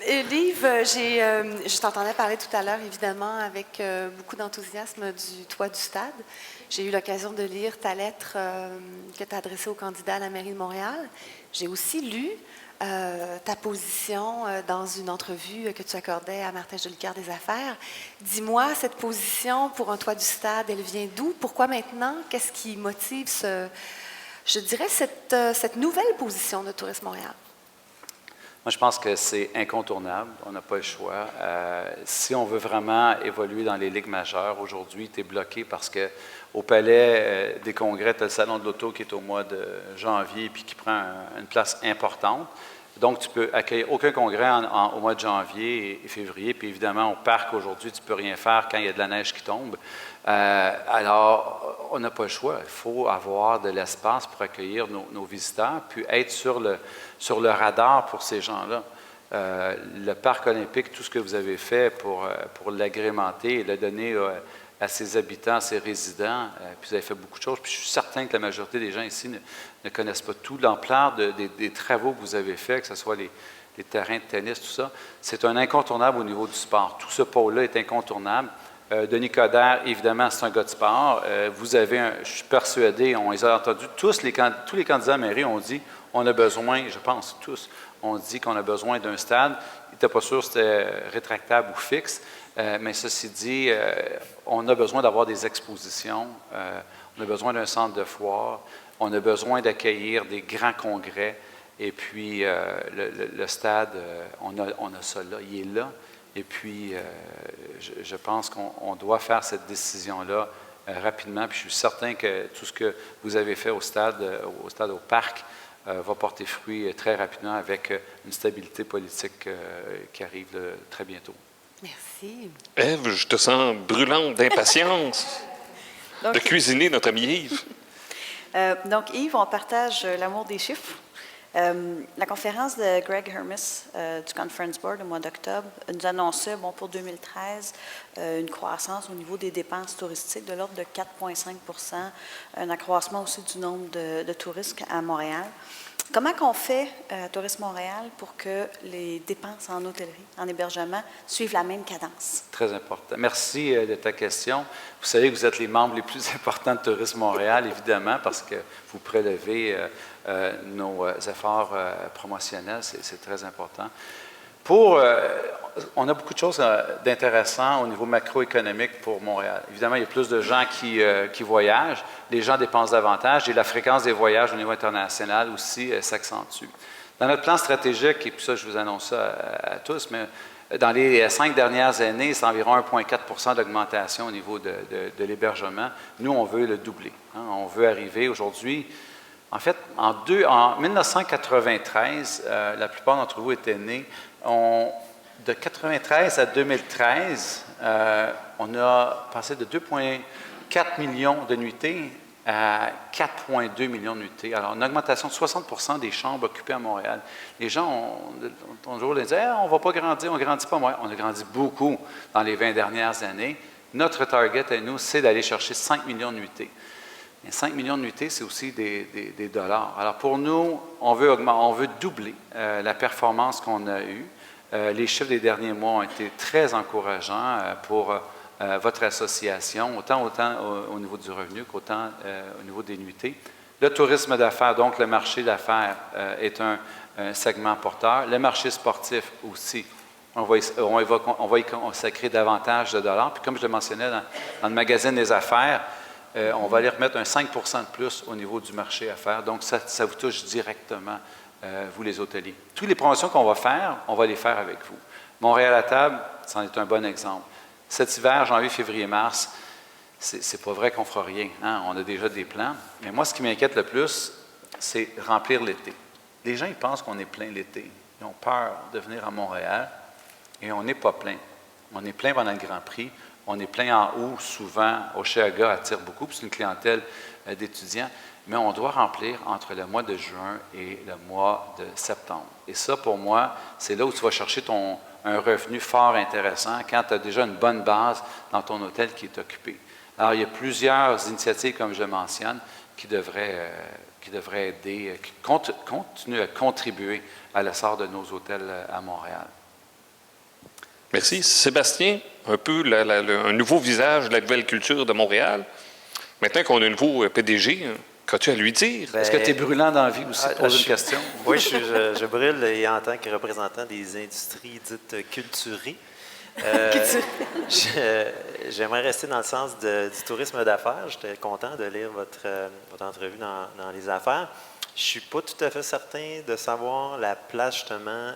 Liv, je t'entendais parler tout à l'heure, évidemment, avec beaucoup d'enthousiasme du toit du stade. J'ai eu l'occasion de lire ta lettre que tu as adressée au candidat à la mairie de Montréal. J'ai aussi lu ta position dans une entrevue que tu accordais à Martin Jolicoeur des Affaires. Dis-moi, cette position pour un toit du stade, elle vient d'où? Pourquoi maintenant? Qu'est-ce qui motive je dirais, cette nouvelle position de Tourisme Montréal? Moi, je pense que c'est incontournable. On n'a pas le choix. Si on veut vraiment évoluer dans les ligues majeures, aujourd'hui, tu es bloqué parce que au Palais des Congrès, tu as le Salon de l'Auto qui est au mois de janvier puis qui prend une place importante. Donc, tu peux accueillir aucun congrès au mois de janvier et février. Puis évidemment, au parc aujourd'hui, tu ne peux rien faire quand il y a de la neige qui tombe. Alors, on n'a pas le choix. Il faut avoir de l'espace pour accueillir nos visiteurs, puis être sur le radar pour ces gens-là. Le parc olympique, tout ce que vous avez fait pour l'agrémenter et le donner à ses habitants, à ses résidents, puis vous avez fait beaucoup de choses. Puis je suis certain que la majorité des gens ici ne connaissent pas tout l'ampleur des travaux que vous avez faits, que ce soit les terrains de tennis, tout ça. C'est un incontournable au niveau du sport. Tout ce pôle-là est incontournable. Denis Coderre, évidemment, c'est un gars de sport. Vous avez, je suis persuadé, on les a entendus, tous les candidats à mairie ont dit, on a besoin, je pense tous, on dit qu'on a besoin d'un stade. Il n'était pas sûr si c'était rétractable ou fixe, mais ceci dit, on a besoin d'avoir des expositions, on a besoin d'un centre de foire, on a besoin d'accueillir des grands congrès, et puis le stade, on a ça là, il est là. Et puis, je pense qu'on doit faire cette décision-là rapidement. Puis je suis certain que tout ce que vous avez fait au parc, va porter fruit très rapidement avec une stabilité politique qui arrive très bientôt. Merci. Ève, je te sens brûlante d'impatience de cuisiner notre ami Yves. Donc, Yves, on partage l'amour des chiffres. La conférence de Greg Hermes du Conference Board au mois d'octobre nous annonçait, pour 2013, une croissance au niveau des dépenses touristiques de l'ordre de 4,5 %, un accroissement aussi du nombre de touristes à Montréal. Comment qu'on fait à Tourisme Montréal pour que les dépenses en hôtellerie, en hébergement, suivent la même cadence? Très important. Merci de ta question. Vous savez que vous êtes les membres les plus importants de Tourisme Montréal, évidemment, parce que vous prélevez nos efforts promotionnels. C'est très important. On a beaucoup de choses d'intéressant au niveau macroéconomique pour Montréal. Évidemment, il y a plus de gens qui voyagent. Les gens dépensent davantage et la fréquence des voyages au niveau international aussi s'accentue. Dans notre plan stratégique, et puis ça, je vous annonce ça à tous, mais dans les 5 dernières années, c'est environ 1,4 % d'augmentation au niveau de l'hébergement. Nous, on veut le doubler. On veut arriver aujourd'hui. En fait, en 1993, la plupart d'entre vous étaient nés. De 1993 à 2013, on a passé de 2,4 millions de nuitées à 4,2 millions de nuitées. Alors, une augmentation de 60 % des chambres occupées à Montréal. Les gens ont toujours dit on ne va pas grandir, on ne grandit pas. On a grandi beaucoup dans les 20 dernières années. Notre target à nous, c'est d'aller chercher 5 millions de nuitées. Et 5 millions de nuitées, c'est aussi des dollars. Alors, pour nous, on veut doubler la performance qu'on a eue. Les chiffres des derniers mois ont été très encourageants pour votre association, autant au niveau du revenu qu'autant au niveau des nuitées. Le tourisme d'affaires, donc le marché d'affaires, est un segment porteur. Le marché sportif aussi. On va y consacrer davantage de dollars. Puis comme je le mentionnais dans le magazine des affaires, on va aller remettre un 5 % de plus au niveau du marché affaires. Donc, ça vous touche directement, vous les hôteliers. Toutes les promotions qu'on va faire, on va les faire avec vous. Montréal à table, c'en est un bon exemple. Cet hiver, janvier, février, mars, c'est pas vrai qu'on ne fera rien. On a déjà des plans. Mais moi, ce qui m'inquiète le plus, c'est remplir l'été. Les gens, ils pensent qu'on est plein l'été. Ils ont peur de venir à Montréal et on n'est pas plein. On est plein pendant le Grand Prix. On est plein en haut, souvent. Oshéaga attire beaucoup, puis c'est une clientèle d'étudiants. Mais on doit remplir entre le mois de juin et le mois de septembre. Et ça, pour moi, c'est là où tu vas chercher un revenu fort intéressant quand tu as déjà une bonne base dans ton hôtel qui est occupé. Alors, il y a plusieurs initiatives, comme je mentionne, qui devraient aider, qui continuent à contribuer à l'essor de nos hôtels à Montréal. Merci. Sébastien, un peu un nouveau visage de la nouvelle culture de Montréal. Maintenant qu'on a un nouveau PDG, qu'as-tu à lui dire? Est-ce que tu es brûlant dans la vie aussi pour poser une question? Oui, je brûle et en tant que représentant des industries dites culturées. J'aimerais rester dans le sens du tourisme d'affaires. J'étais content de lire votre entrevue dans les affaires. Je ne suis pas tout à fait certain de savoir la place justement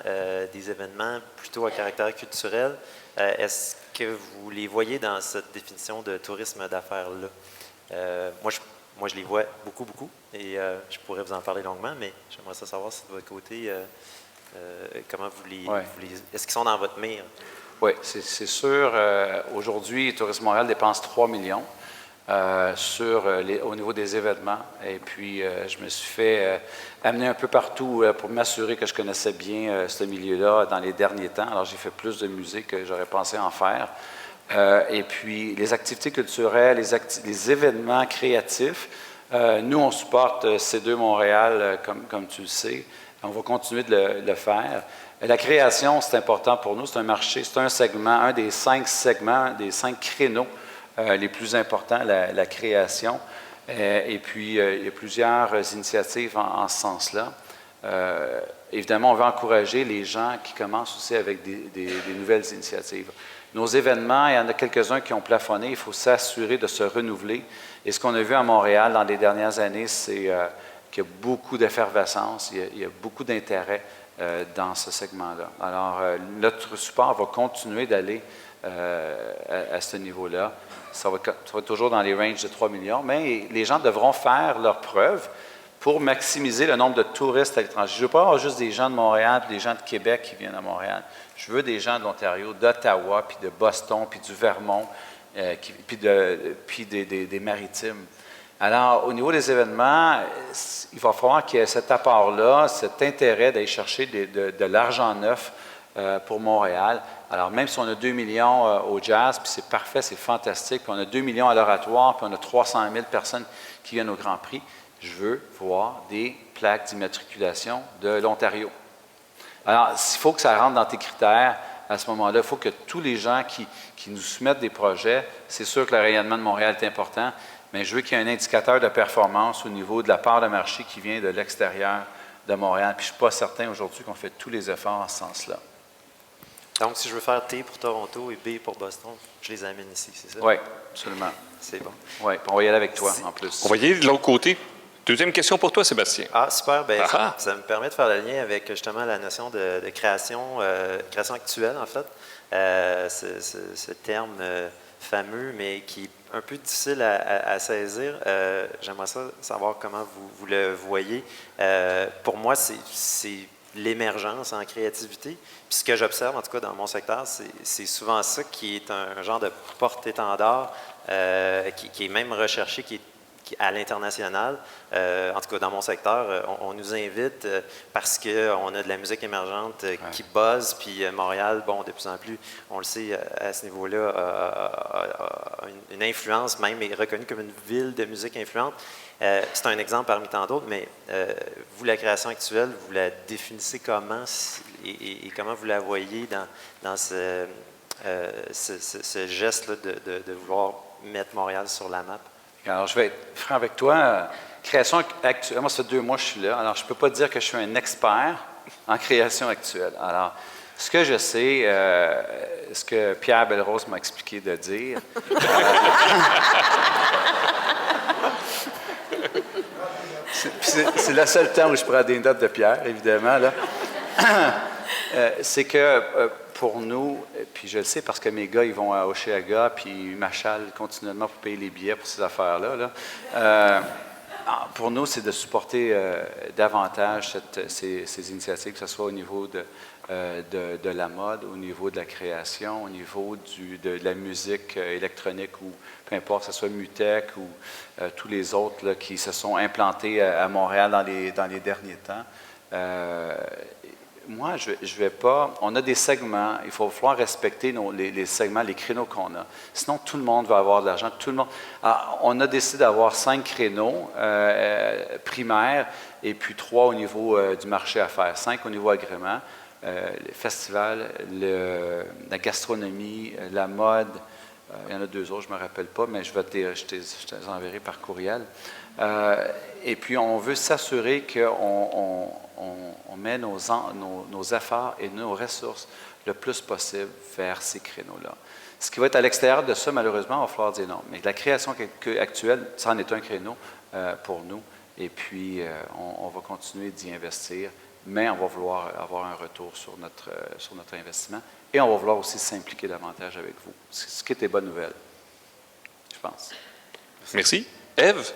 des événements plutôt à caractère culturel. Est-ce que vous les voyez dans cette définition de tourisme d'affaires-là? Moi, je les vois beaucoup, beaucoup, et je pourrais vous en parler longuement, mais j'aimerais savoir si de votre côté, comment vous les est-ce qu'ils sont dans votre mire? Oui, c'est sûr. Aujourd'hui, Tourisme Montréal dépense 3 millions au niveau des événements. Et puis, je me suis fait amener un peu partout pour m'assurer que je connaissais bien ce milieu-là dans les derniers temps. Alors, j'ai fait plus de musées que j'aurais pensé en faire. Et puis, les activités culturelles, les événements créatifs, nous, on supporte C2 Montréal, comme tu le sais. On va continuer de le faire. La création, c'est important pour nous. C'est un marché, c'est un segment, un des 5 segments, des 5 créneaux les plus importants, la création. Et puis, il y a plusieurs initiatives en ce sens-là. Évidemment, on veut encourager les gens qui commencent aussi avec des nouvelles initiatives. Nos événements, il y en a quelques-uns qui ont plafonné. Il faut s'assurer de se renouveler. Et ce qu'on a vu à Montréal dans les dernières années, c'est qu'il y a beaucoup d'effervescence, il y a beaucoup d'intérêt dans ce segment-là. Alors, notre support va continuer d'aller à ce niveau-là. Ça va toujours dans les ranges de 3 millions, mais les gens devront faire leurs preuves pour maximiser le nombre de touristes à l'étranger. Je ne veux pas avoir juste des gens de Montréal et des gens de Québec qui viennent à Montréal. Je veux des gens de l'Ontario, d'Ottawa, puis de Boston, puis du Vermont, puis des Maritimes. Alors, au niveau des événements, il va falloir qu'il y ait cet apport-là, cet intérêt d'aller chercher de l'argent neuf pour Montréal. Alors, même si on a 2 millions au jazz, puis c'est parfait, c'est fantastique, puis on a 2 millions à l'oratoire, puis on a 300 000 personnes qui viennent au Grand Prix, je veux voir des plaques d'immatriculation de l'Ontario. Alors, il faut que ça rentre dans tes critères. À ce moment-là, il faut que tous les gens qui nous soumettent des projets, c'est sûr que le rayonnement de Montréal est important, mais je veux qu'il y ait un indicateur de performance au niveau de la part de marché qui vient de l'extérieur de Montréal. Puis je ne suis pas certain aujourd'hui qu'on fait tous les efforts en ce sens-là. Donc, si je veux faire T pour Toronto et B pour Boston, je les amène ici, c'est ça? Oui, absolument. C'est bon. Oui, on va y aller avec toi, en plus. On va y aller de l'autre côté. Deuxième question pour toi, Sébastien. Ah, super. Bien, ça me permet de faire le lien avec justement la notion de création actuelle, en fait. Ce terme fameux, mais qui est un peu difficile à saisir. J'aimerais savoir comment vous le voyez. Pour moi, c'est l'émergence en créativité. Puis ce que j'observe, en tout cas dans mon secteur, c'est souvent ça qui est un genre de porte-étendard qui est même recherché, qui est à l'international. En tout cas, dans mon secteur, on nous invite parce qu'on a de la musique émergente qui buzz, puis Montréal, bon, de plus en plus, on le sait, à ce niveau-là, a une influence, même est reconnue comme une ville de musique influente. C'est un exemple parmi tant d'autres, mais vous, la création actuelle, vous la définissez comment et comment vous la voyez dans ce geste-là de vouloir mettre Montréal sur la map? Alors, je vais être franc avec toi. Création actuelle, moi, ça fait 2 mois que je suis là. Alors, je ne peux pas dire que je suis un expert en création actuelle. Alors, ce que je sais, ce que Pierre Belrose m'a expliqué de dire, c'est le seul temps où je prends des notes de Pierre, évidemment, là. C'est que pour nous, puis je le sais parce que mes gars, ils vont à Oshéaga, puis ils m'achalent continuellement pour payer les billets pour ces affaires-là. Là. Pour nous, c'est de supporter davantage ces initiatives, que ce soit au niveau de la mode, au niveau de la création, au niveau de la musique électronique, ou peu importe, que ce soit Mutech ou tous les autres là, qui se sont implantés à Montréal dans les derniers temps. Moi, je vais pas. On a des segments. Il faut falloir respecter les segments, les créneaux qu'on a. Sinon, tout le monde va avoir de l'argent. Tout le monde. Alors, on a décidé d'avoir 5 créneaux primaires et puis 3 au niveau du marché à faire, 5 au niveau agrément. les festivals, la gastronomie, la mode. Il y en a 2 autres, je ne me rappelle pas, mais je te les enverrai par courriel. Et puis, on veut s'assurer qu'on met nos efforts et nos ressources le plus possible vers ces créneaux-là. Ce qui va être à l'extérieur de ça, malheureusement, il va falloir dire non. Mais la création actuelle, ça en est un créneau pour nous. Et puis, on va continuer d'y investir, mais on va vouloir avoir un retour sur notre investissement. Et on va vouloir aussi s'impliquer davantage avec vous, ce qui est des bonnes nouvelles, je pense. Merci. Ève?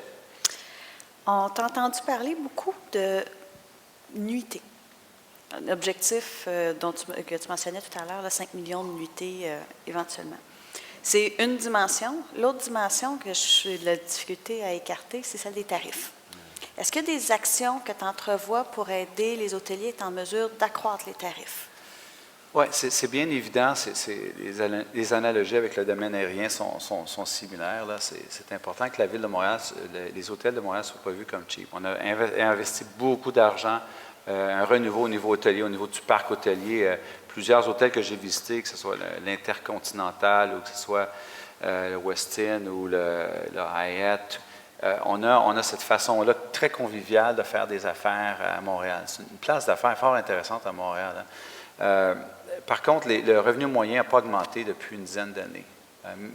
On t'a entendu parler beaucoup de nuitées. Un objectif que tu mentionnais tout à l'heure, 5 millions de nuitées éventuellement. C'est une dimension. L'autre dimension que j'ai de la difficulté à écarter, c'est celle des tarifs. Est-ce qu'il y a des actions que tu entrevois pour aider les hôteliers à être en mesure d'accroître les tarifs? Oui, c'est bien évident. Les analogies avec le domaine aérien sont similaires. C'est important que la Ville de Montréal, les hôtels de Montréal ne soient pas vus comme cheap. On a investi beaucoup d'argent, un renouveau au niveau hôtelier, au niveau du parc hôtelier. Plusieurs hôtels que j'ai visités, que ce soit l'Intercontinental ou que ce soit le Westin ou le Hyatt, on a cette façon-là très conviviale de faire des affaires à Montréal. C'est une place d'affaires fort intéressante à Montréal. Par contre, le revenu moyen n'a pas augmenté depuis une dizaine d'années.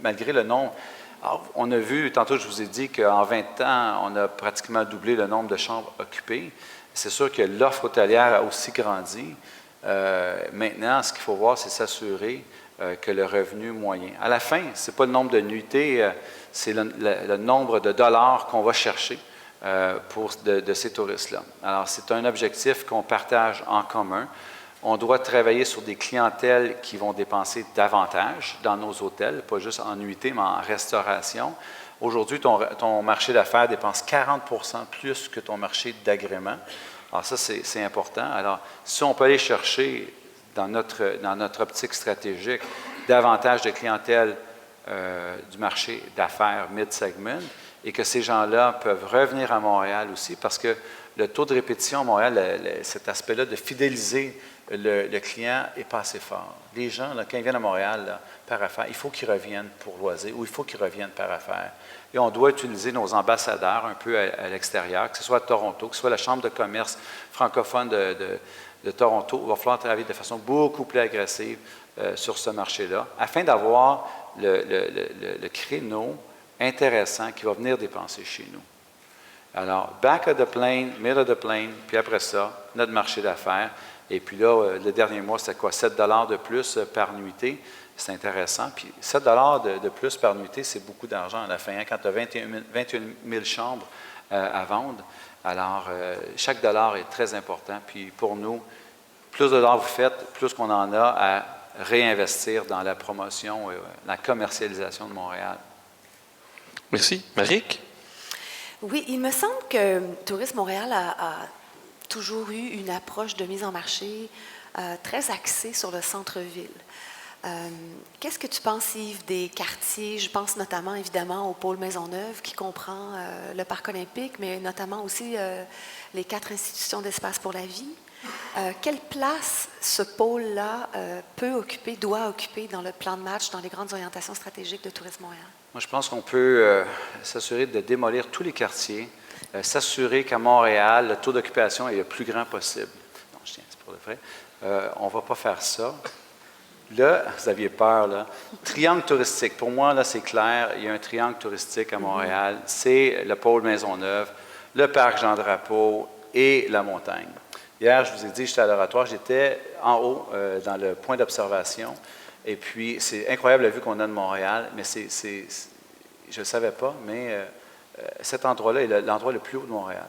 Malgré le nombre, alors, on a vu, tantôt je vous ai dit qu'en 20 ans, on a pratiquement doublé le nombre de chambres occupées. C'est sûr que l'offre hôtelière a aussi grandi. Maintenant, ce qu'il faut voir, c'est s'assurer que le revenu moyen. À la fin, ce n'est pas le nombre de nuitées, c'est le nombre de dollars qu'on va chercher de ces touristes-là. Alors, c'est un objectif qu'on partage en commun. On doit travailler sur des clientèles qui vont dépenser davantage dans nos hôtels, pas juste en nuitée, mais en restauration. Aujourd'hui, ton marché d'affaires dépense 40 % plus que ton marché d'agrément. Alors ça, c'est important. Alors, si on peut aller chercher dans notre optique stratégique davantage de clientèle du marché d'affaires mid-segment et que ces gens-là peuvent revenir à Montréal aussi parce que le taux de répétition à Montréal, cet aspect-là de fidéliser le client n'est pas assez fort. Les gens, là, quand ils viennent à Montréal là, par affaires, il faut qu'ils reviennent pour loisir ou il faut qu'ils reviennent par affaires. Et on doit utiliser nos ambassadeurs un peu à l'extérieur, que ce soit à Toronto, que ce soit la Chambre de commerce francophone de Toronto. Il va falloir travailler de façon beaucoup plus agressive sur ce marché-là, afin d'avoir le créneau intéressant qui va venir dépenser chez nous. Alors, back of the plane, middle of the plane, puis après ça, notre marché d'affaires. Et puis là, le dernier mois, c'était quoi? 7 $ de plus par nuitée. C'est intéressant. Puis 7 $ de plus par nuitée, c'est beaucoup d'argent à la fin. Hein, quand tu as 21 000 chambres à vendre, alors chaque dollar est très important. Puis pour nous, plus de dollars vous faites, plus qu'on en a à réinvestir dans la promotion, la commercialisation de Montréal. Merci. Maric? Oui, il me semble que Tourisme Montréal a toujours eu une approche de mise en marché très axée sur le centre-ville. Qu'est-ce que tu penses, Yves, des quartiers? Je pense notamment, évidemment, au pôle Maisonneuve qui comprend le Parc olympique, mais notamment aussi les 4 institutions d'espace pour la vie. Quelle place ce pôle-là peut occuper, doit occuper dans le plan de match, dans les grandes orientations stratégiques de Tourisme Montréal? Moi, je pense qu'on peut s'assurer de démolir tous les quartiers, s'assurer qu'à Montréal, le taux d'occupation est le plus grand possible. Non, je tiens, c'est pour de vrai. On ne va pas faire ça. Là, vous aviez peur, là. Triangle touristique. Pour moi, là, c'est clair. Il y a un triangle touristique à Montréal. C'est le pôle Maisonneuve, le parc Jean-Drapeau et la montagne. Hier, je vous ai dit, j'étais à l'oratoire, j'étais en haut, dans le point d'observation. Et puis, c'est incroyable la vue qu'on a de Montréal, mais je ne le savais pas, mais cet endroit-là est l'endroit le plus haut de Montréal.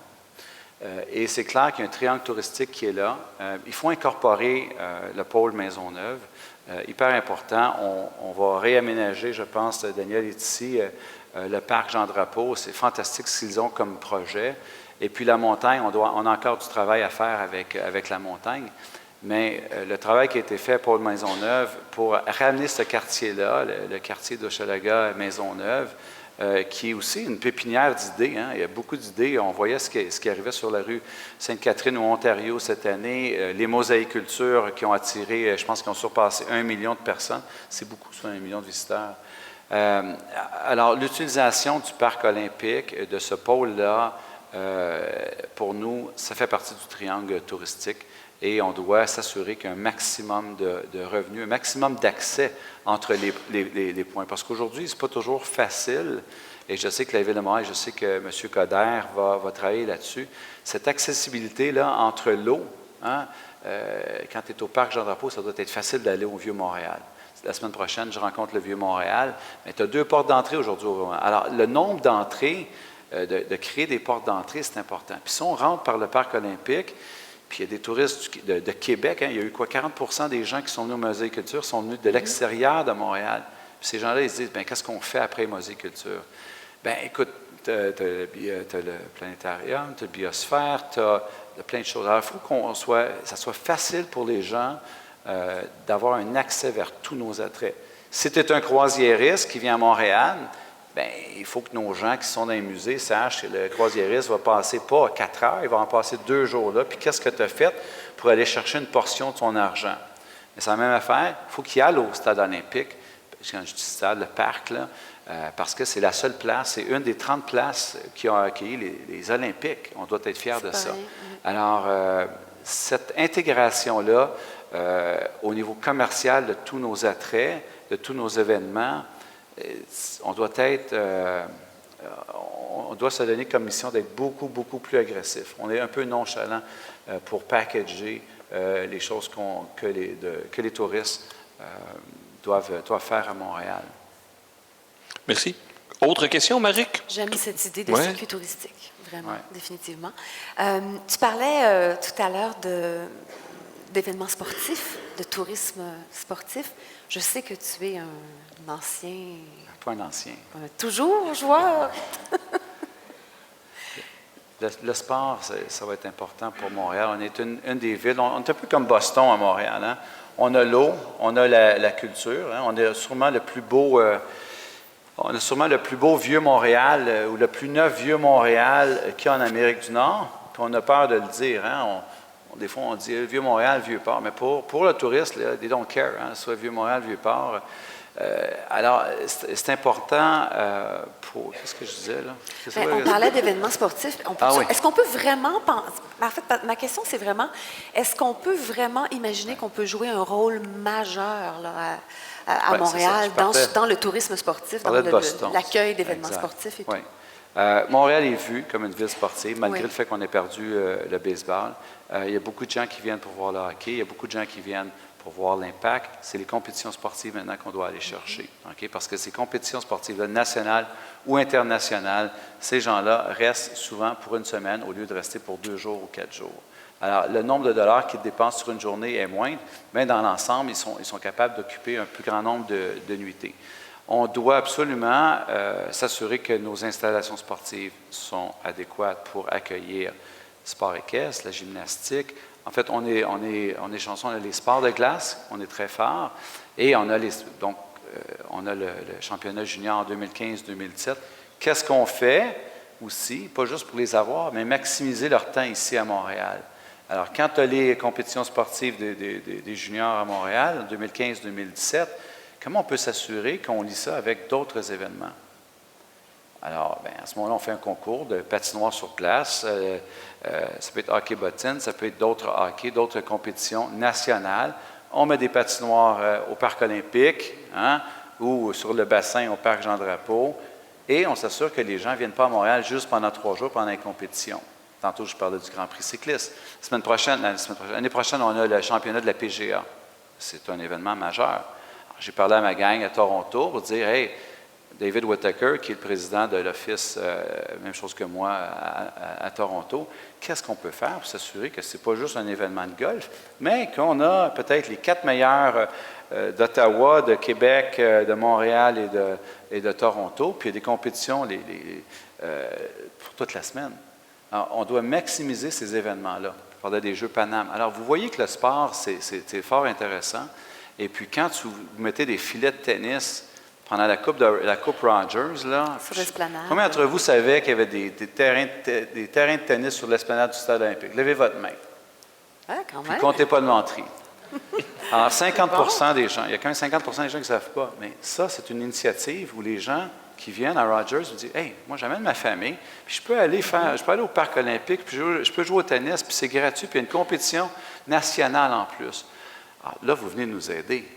Et c'est clair qu'il y a un triangle touristique qui est là. Il faut incorporer le pôle Maisonneuve. Hyper important. On va réaménager, je pense, Daniel est ici, le parc Jean-Drapeau. C'est fantastique ce qu'ils ont comme projet. Et puis la montagne, on a encore du travail à faire avec la montagne. Mais le travail qui a été fait pour Maisonneuve, pour ramener ce quartier-là, le quartier d'Hochelaga-Maisonneuve, qui est aussi une pépinière d'idées. Hein. Il y a beaucoup d'idées. On voyait ce qui arrivait sur la rue Sainte-Catherine au Ontario cette année. Les mosaïcultures qui ont attiré, je pense qu'ils ont surpassé 1 million de personnes. C'est beaucoup, ça, 1 million de visiteurs. Alors, l'utilisation du parc olympique, de ce pôle-là, pour nous, ça fait partie du triangle touristique. Et on doit s'assurer qu'il y a un maximum de revenus, un maximum d'accès entre les points. Parce qu'aujourd'hui, ce n'est pas toujours facile, et je sais que la Ville de Montréal, je sais que M. Coder va travailler là-dessus, cette accessibilité-là entre l'eau, hein, quand tu es au parc Jean-Drapeau, ça doit être facile d'aller au Vieux-Montréal. La semaine prochaine, je rencontre le Vieux-Montréal, mais tu as 2 portes d'entrée aujourd'hui au Vieux-Montréal. Alors, le nombre d'entrées, de créer des portes d'entrée, c'est important. Puis si on rentre par le parc olympique, puis il y a des touristes de Québec, hein, il y a eu 40% des gens qui sont venus au Mosaïculture sont venus de l'extérieur de Montréal. Puis ces gens-là, ils se disent, bien, qu'est-ce qu'on fait après Mosaïculture? Bien, écoute, tu as le planétarium, tu as le biosphère, tu as plein de choses. Alors, il faut ça soit facile pour les gens d'avoir un accès vers tous nos attraits. Si tu es un croisiériste qui vient à Montréal, bien, il faut que nos gens qui sont dans les musées sachent que le croisiériste va passer pas 4 heures, il va en passer 2 jours là. Puis qu'est-ce que tu as fait pour aller chercher une portion de ton argent? Mais c'est la même affaire, il faut qu'il aille au stade olympique. Quand je dis stade, le parc, là, parce que c'est la seule place, c'est une des 30 places qui ont accueilli les Olympiques. On doit être fiers de ça. Alors, cette intégration-là, au niveau commercial de tous nos attraits, de tous nos événements, on doit se donner comme mission d'être beaucoup, beaucoup plus agressif. On est un peu nonchalant pour packager les choses que les touristes doivent faire à Montréal. Merci. Autre question, Maric? J'aime cette idée de circuit touristique, vraiment, définitivement. Tu parlais tout à l'heure d'événements sportifs, de tourisme sportif. Je sais que tu es un ancien... Pas un ancien. Toujours joueur. Le sport, ça va être important pour Montréal. On est une des villes, on est un peu comme Boston à Montréal. Hein? On a l'eau, on a la culture. Hein? On a sûrement le plus beau... vieux Montréal ou le plus neuf vieux Montréal qu'il y a en Amérique du Nord. Puis on a peur de le dire. Hein? Des fois, on dit vieux Montréal, vieux port. Mais pour le touriste, là, they don't care. Hein? Soit vieux Montréal, vieux port. Alors, c'est important pour... Qu'est-ce que je disais, là? On parlait d'événements sportifs. Est-ce qu'on peut vraiment penser... En fait, ma question, c'est vraiment, est-ce qu'on peut vraiment imaginer qu'on peut jouer un rôle majeur là, à Montréal dans le tourisme sportif, dans l'accueil d'événements sportifs et tout? Montréal est vu comme une ville sportive, malgré le fait qu'on ait perdu le baseball. Il y a beaucoup de gens qui viennent pour voir le hockey. Il y a beaucoup de gens qui viennent pour voir l'impact. C'est les compétitions sportives maintenant qu'on doit aller chercher. Okay? Parce que ces compétitions sportives nationales ou internationales, ces gens-là restent souvent pour une semaine au lieu de rester pour 2 jours ou 4 jours. Alors, le nombre de dollars qu'ils dépensent sur une journée est moindre, mais dans l'ensemble, ils sont capables d'occuper un plus grand nombre de nuitées. On doit absolument s'assurer que nos installations sportives sont adéquates pour accueillir sport équestre, la gymnastique. En fait, on est chanceux, on a les sports de glace, on est très fort, et on a le championnat junior en 2015-2017. Qu'est-ce qu'on fait aussi, pas juste pour les avoir, mais maximiser leur temps ici à Montréal. Alors, quand tu as les compétitions sportives des juniors à Montréal, en 2015-2017, comment on peut s'assurer qu'on lit ça avec d'autres événements? Alors, à ce moment-là, on fait un concours de patinoire sur place. Ça peut être hockey bottine, ça peut être d'autres hockey, d'autres compétitions nationales. On met des patinoires au Parc olympique, hein, ou sur le bassin au Parc Jean-Drapeau, et on s'assure que les gens ne viennent pas à Montréal juste pendant 3 jours pendant les compétitions. Tantôt, je parlais du Grand Prix cycliste. L'année prochaine, on a le championnat de la PGA. C'est un événement majeur. J'ai parlé à ma gang à Toronto pour dire, hey, David Whittaker, qui est le président de l'Office, même chose que moi, à Toronto, qu'est-ce qu'on peut faire pour s'assurer que ce n'est pas juste un événement de golf, mais qu'on a peut-être les 4 meilleurs d'Ottawa, de Québec, de Montréal et de Toronto, puis il y a des compétitions pour toute la semaine. Alors, on doit maximiser ces événements-là. Je parlais des Jeux Paname. Alors, vous voyez que le sport, c'est fort intéressant. Et puis, quand vous mettez des filets de tennis pendant la Coupe Rogers, là, Sur l'esplanade. combien d'entre vous savaient qu'il y avait des terrains de tennis sur l'esplanade du Stade olympique? Levez votre main. Ah, quand Puis même. comptez pas de menterie. Alors, 50 des gens, il y a quand même 50 des gens qui ne savent pas, mais ça, c'est une initiative où les gens qui viennent à Rogers vous disent « Hey, moi, j'amène ma famille, puis je peux aller au Parc olympique, puis je peux jouer au tennis, puis c'est gratuit, puis il y a une compétition nationale en plus. » Alors là, vous venez nous aider. Tu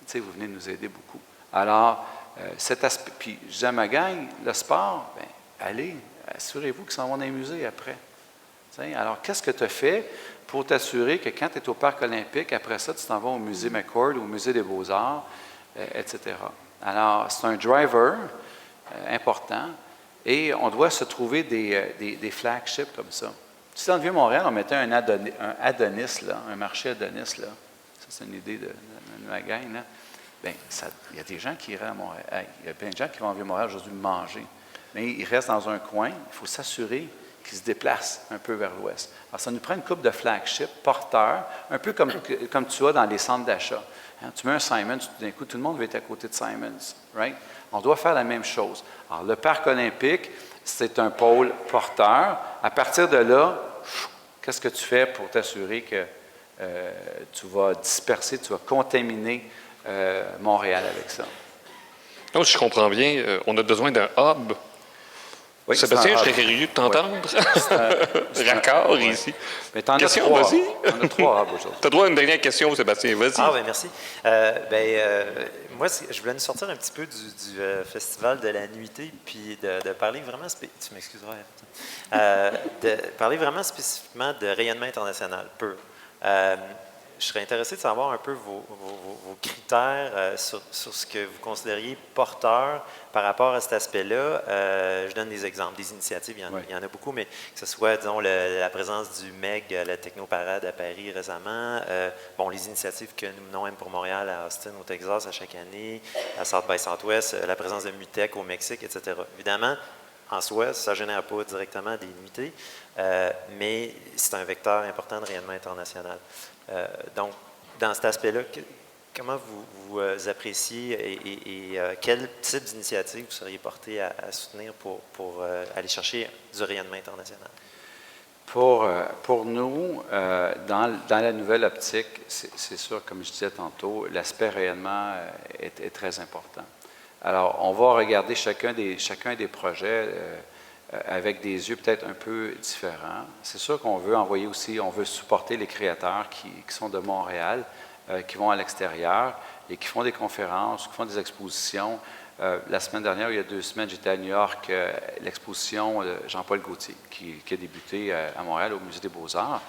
sais, vous venez nous aider beaucoup. Alors, cet aspect, puis je dis à ma gang, le sport, bien, allez, assurez-vous qu'ils s'en vont dans les musées après. Tu sais, alors, qu'est-ce que tu as fait pour t'assurer que quand tu es au Parc olympique, après ça, tu t'en vas au musée McCord ou au musée des Beaux-Arts, etc. Alors, c'est un driver important et on doit se trouver des flagships comme ça. Si dans le Vieux-Montréal, on mettait un Adonis, là, un marché Adonis, là, ça c'est une idée de ma gang, là, bien, il y a des gens qui iraient à Montréal. Il y a plein de gens qui vont au Vieux-Montréal aujourd'hui manger. Mais ils restent dans un coin, il faut s'assurer qu'ils se déplacent un peu vers l'ouest. Alors, ça nous prend une couple de flagships porteurs, un peu comme tu as dans les centres d'achat. Hein, tu mets un Simons, d'un coup, tout le monde veut être à côté de Simons. Right? On doit faire la même chose. Alors, le Parc olympique, c'est un pôle porteur. À partir de là, qu'est-ce que tu fais pour t'assurer que tu vas disperser, tu vas contaminer Montréal avec ça? Donc, si je comprends bien, on a besoin d'un hub. Oui, Sébastien, je serais curieux de t'entendre. Oui. Raccord ici. Mais t'en as Question, trois. vas-y. T'en as trois hubs aujourd'hui. Tu as droit à une dernière question, Sébastien. Vas-y. Ah, bien, merci. Moi, je voulais nous sortir un petit peu du Festival de la nuitée, puis de parler vraiment... Tu m'excuseras, de parler vraiment spécifiquement de rayonnement international, pur. Je serais intéressé de savoir un peu vos critères sur ce que vous considériez porteur par rapport à cet aspect-là. Je donne des exemples, des initiatives, il y en a beaucoup, mais que ce soit, disons, la présence du MEG, la Technoparade à Paris récemment, les initiatives que nous menons même pour Montréal, à Austin, au Texas, à chaque année, à South by Southwest, la présence de MUTEC au Mexique, etc. Évidemment, en soi, ça ne génère pas directement des nuitées, mais c'est un vecteur important de rayonnement international. Donc, dans cet aspect-là, comment vous appréciez et quel type d'initiative vous seriez porté à soutenir pour aller chercher du rayonnement international? Pour nous, dans la nouvelle optique, c'est sûr, comme je disais tantôt, l'aspect rayonnement est très important. Alors, on va regarder chacun des projets avec des yeux peut-être un peu différents. C'est sûr qu'on veut envoyer aussi, on veut supporter les créateurs qui sont de Montréal, qui vont à l'extérieur et qui font des conférences, qui font des expositions. La semaine dernière, il y a 2 semaines, j'étais à New York, l'exposition de Jean-Paul Gaultier, qui a débuté à Montréal au Musée des Beaux-Arts.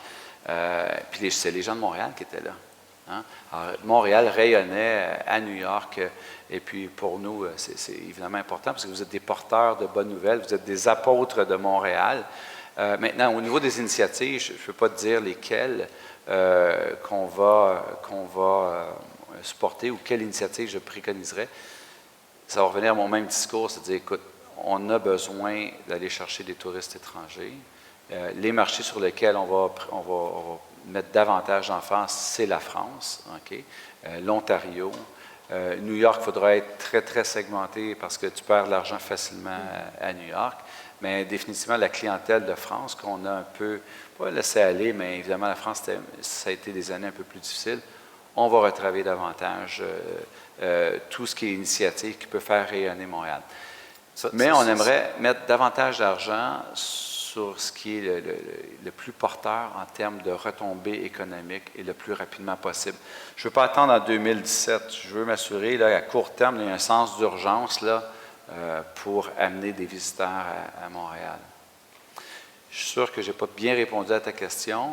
Puis c'est les gens de Montréal qui étaient là. Hein? Alors, Montréal rayonnait à New York, et puis pour nous, c'est évidemment important parce que vous êtes des porteurs de bonnes nouvelles, vous êtes des apôtres de Montréal. Maintenant, au niveau des initiatives, je ne peux pas te dire lesquelles qu'on va supporter ou quelle initiative je préconiserais. Ça va revenir à mon même discours, c'est-à-dire, écoute, on a besoin d'aller chercher des touristes étrangers. Les marchés sur lesquels on va mettre davantage d'emphase, c'est la France, okay? L'Ontario. New York, il faudra être très, très segmenté parce que tu perds de l'argent facilement à New York. Mais définitivement, la clientèle de France qu'on a un peu, pas laissé aller, mais évidemment, la France, ça a été des années un peu plus difficiles. On va retravailler davantage tout ce qui est initiative qui peut faire rayonner Montréal. Mais on aimerait mettre davantage d'argent sur ce qui est le plus porteur en termes de retombées économiques et le plus rapidement possible. Je ne veux pas attendre en 2017. Je veux m'assurer, là, à court terme, il y a un sens d'urgence là, pour amener des visiteurs à Montréal. Je suis sûr que je n'ai pas bien répondu à ta question,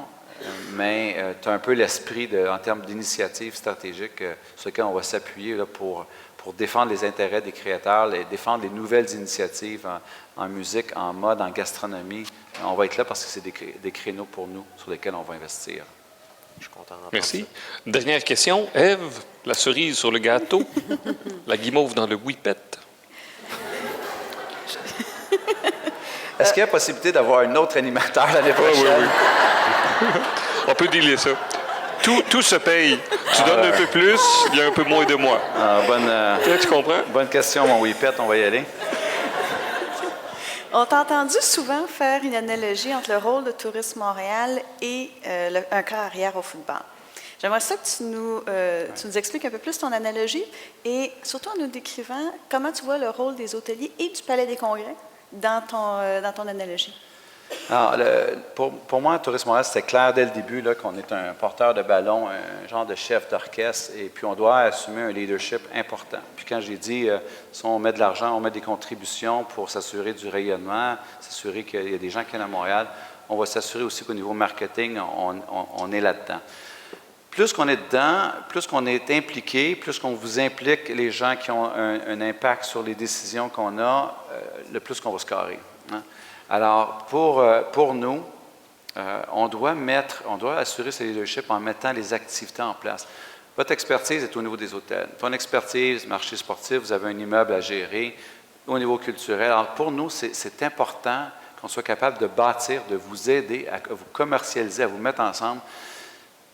mais tu as un peu l'esprit en termes d'initiatives stratégiques sur lesquelles on va s'appuyer là, pour défendre les intérêts des créateurs, défendre les nouvelles initiatives en musique, en mode, en gastronomie. On va être là parce que c'est des créneaux pour nous sur lesquels on va investir. Je suis content d'entendre Merci. ça. Dernière question. Ève, la cerise sur le gâteau, la guimauve dans le whippet. Est-ce qu'il y a possibilité d'avoir un autre animateur l'année prochaine? Oui. On peut dealer ça. Tout se paye. Tu donnes un peu plus, il y a un peu moins de moi. Tu comprends? Bonne question, mon Whippet, on va y aller. On t'a entendu souvent faire une analogie entre le rôle de Tourisme Montréal et un corps arrière au football. J'aimerais ça que tu nous expliques un peu plus ton analogie et surtout en nous décrivant comment tu vois le rôle des hôteliers et du Palais des Congrès dans ton analogie. Alors, pour moi, Tourisme Montréal, c'était clair dès le début là, qu'on est un porteur de ballon, un genre de chef d'orchestre, et puis on doit assumer un leadership important. Puis quand j'ai dit, si on met de l'argent, on met des contributions pour s'assurer du rayonnement, s'assurer qu'il y a des gens qui viennent à Montréal, on va s'assurer aussi qu'au niveau marketing, on est là-dedans. Plus qu'on est dedans, plus qu'on est impliqué, plus qu'on vous implique les gens qui ont un impact sur les décisions qu'on a, le plus qu'on va se carrer. Hein? Alors, pour nous, on doit assurer ce leadership en mettant les activités en place. Votre expertise est au niveau des hôtels. Ton expertise, marché sportif, vous avez un immeuble à gérer. Au niveau culturel, alors pour nous, c'est important qu'on soit capable de bâtir, de vous aider à vous commercialiser, à vous mettre ensemble.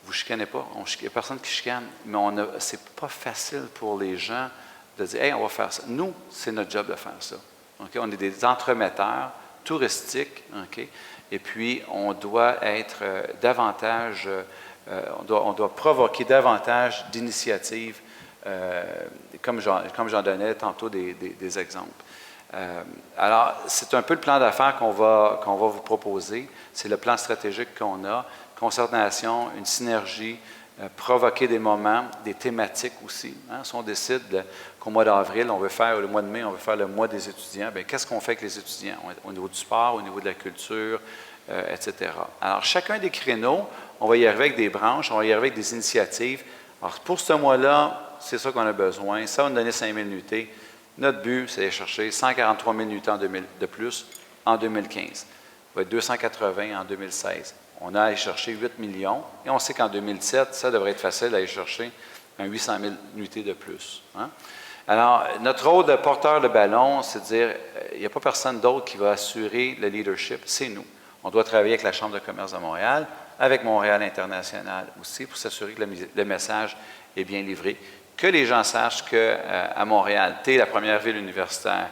Vous ne chicanez pas, il n'y a personne qui chicane, mais ce n'est pas facile pour les gens de dire « Hey, on va faire ça ». Nous, c'est notre job de faire ça. Okay? On est des entremetteurs touristiques, okay? Et puis on doit être davantage, on doit provoquer davantage d'initiatives, comme j'en donnais tantôt des exemples. Alors, c'est un peu le plan d'affaires qu'on va vous proposer. C'est le plan stratégique qu'on a. Concertation, une synergie, provoquer des moments, des thématiques aussi. Hein? Si on décide qu'au mois d'avril, on veut faire, le mois de mai, on veut faire le mois des étudiants, bien, qu'est-ce qu'on fait avec les étudiants? Au niveau du sport, au niveau de la culture, etc. Alors, chacun des créneaux, on va y arriver avec des branches, on va y arriver avec des initiatives. Alors, pour ce mois-là, c'est ça qu'on a besoin. Ça va nous donner 5 000 nuitées. Notre but, c'est d'aller chercher 143 000 nuitées de plus en 2015. Ça va être 280 en 2016. On a allé chercher 8 millions et on sait qu'en 2007, ça devrait être facile d'aller chercher un 800 000 nuitées de plus. Hein? Alors, notre rôle de porteur de ballon, c'est de dire, il n'y a pas personne d'autre qui va assurer le leadership, c'est nous. On doit travailler avec la Chambre de commerce de Montréal, avec Montréal International aussi, pour s'assurer que le message est bien livré. Que les gens sachent qu'à Montréal, tu es la première ville universitaire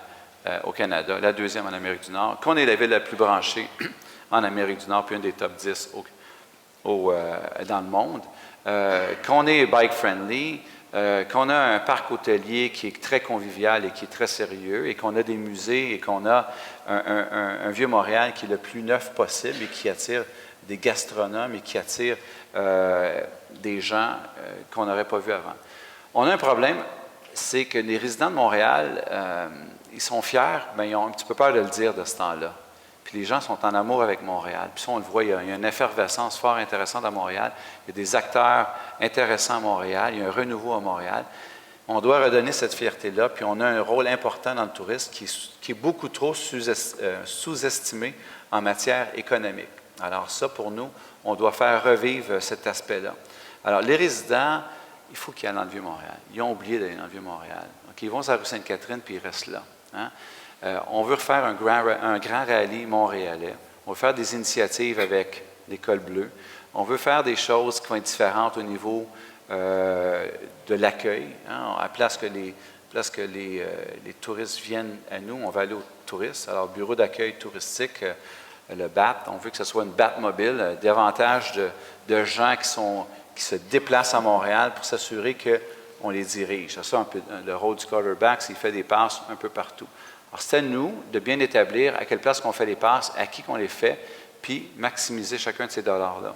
au Canada, la deuxième en Amérique du Nord, qu'on est la ville la plus branchée en Amérique du Nord, puis une des top 10 dans le monde, qu'on est bike-friendly, qu'on a un parc hôtelier qui est très convivial et qui est très sérieux, et qu'on a des musées, et qu'on a un vieux Montréal qui est le plus neuf possible et qui attire des gastronomes et qui attire des gens qu'on n'aurait pas vus avant. On a un problème, c'est que les résidents de Montréal, ils sont fiers, mais ils ont un petit peu peur de le dire de ce temps-là. Puis les gens sont en amour avec Montréal. Puis ça, on le voit, il y a une effervescence fort intéressante à Montréal. Il y a des acteurs intéressants à Montréal. Il y a un renouveau à Montréal. On doit redonner cette fierté-là. Puis on a un rôle important dans le tourisme qui est beaucoup trop sous-estimé en matière économique. Alors ça, pour nous, on doit faire revivre cet aspect-là. Alors les résidents, il faut qu'ils aillent dans le Vieux-Montréal. Ils ont oublié d'aller dans le Vieux-Montréal. Donc, ils vont sur la rue Sainte-Catherine, puis ils restent là. Hein? On veut refaire un grand rallye montréalais. On veut faire des initiatives avec l'École bleue. On veut faire des choses qui vont être différentes au niveau de l'accueil. Hein? À place que les touristes viennent à nous, on va aller aux touristes. Alors, bureau d'accueil touristique, le BAT, on veut que ce soit une BAT mobile, davantage de gens qui se déplacent à Montréal pour s'assurer qu'on les dirige. C'est ça un peu le rôle du quarterback, c'est qu'il fait des passes un peu partout. Alors, c'est à nous de bien établir à quelle place qu'on fait les passes, à qui qu'on les fait, puis maximiser chacun de ces dollars-là.